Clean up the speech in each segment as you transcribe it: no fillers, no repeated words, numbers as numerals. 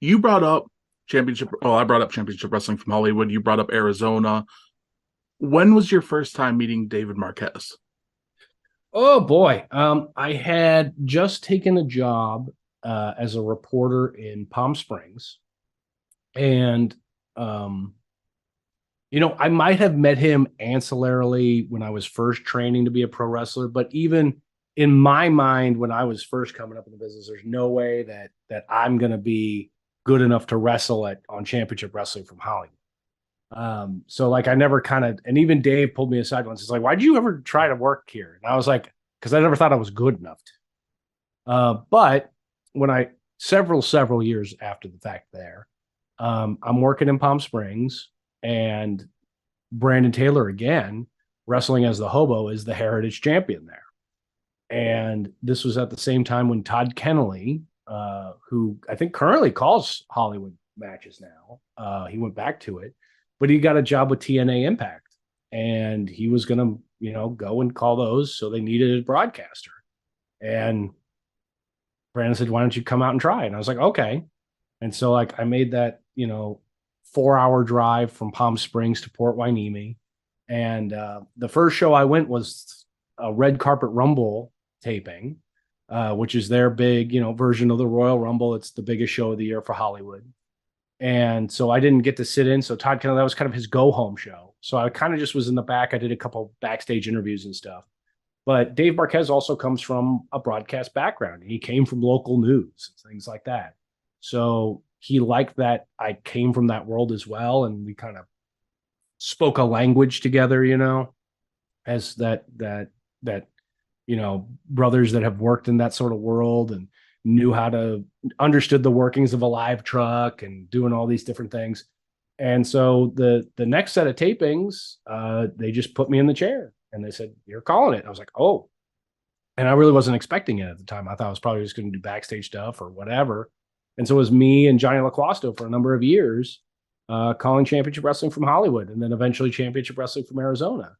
You brought up championship. Oh, I brought up championship wrestling from Hollywood. You brought up Arizona. When was your first time meeting David Marquez? Oh boy. I had just taken a job as a reporter in Palm Springs. And um, I might have met him ancillarily when I was first training to be a pro wrestler, but even in my mind, when I was first coming up in the business, there's no way that I'm gonna be good enough to wrestle at on championship wrestling from Hollywood. So like I never kind of, and even Dave pulled me aside once. It's like, why'd you ever try to work here? And I was like, because I never thought I was good enough to. But when I several years after the fact there, I'm working in Palm Springs, and Brandon Taylor again, wrestling as the hobo, is the heritage champion there. And this was at the same time when Todd Kennelly, who I think currently calls Hollywood matches now, he went back to it, but he got a job with TNA Impact, and he was going to, go and call those. So they needed a broadcaster. And Brandon said, "Why don't you come out and try?" And I was like, "Okay." And so like I made that, 4-hour drive from Palm Springs to Port Hueneme. And the first show I went was a Red Carpet Rumble taping, which is their big, version of the Royal Rumble. It's the biggest show of the year for Hollywood. And so I didn't get to sit in. So Todd Kennedy, that was kind of his go home show. So I kind of just was in the back. I did a couple backstage interviews and stuff. But Dave Marquez also comes from a broadcast background. He came from local news, things like that. So he liked that I came from that world as well. And we kind of spoke a language together, as that brothers that have worked in that sort of world and knew how to understood the workings of a live truck and doing all these different things. And so the next set of tapings, they just put me in the chair and they said, "You're calling it." I was like, "Oh." And I really wasn't expecting it at the time. I thought I was probably just going to do backstage stuff or whatever. And so it was me and Johnny LaQuasto for a number of years, calling championship wrestling from Hollywood, and then eventually championship wrestling from Arizona.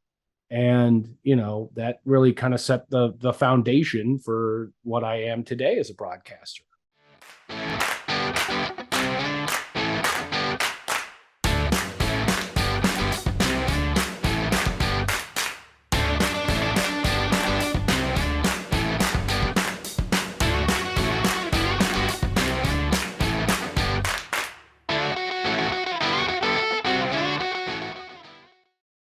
And that really kind of set the foundation for what I am today as a broadcaster.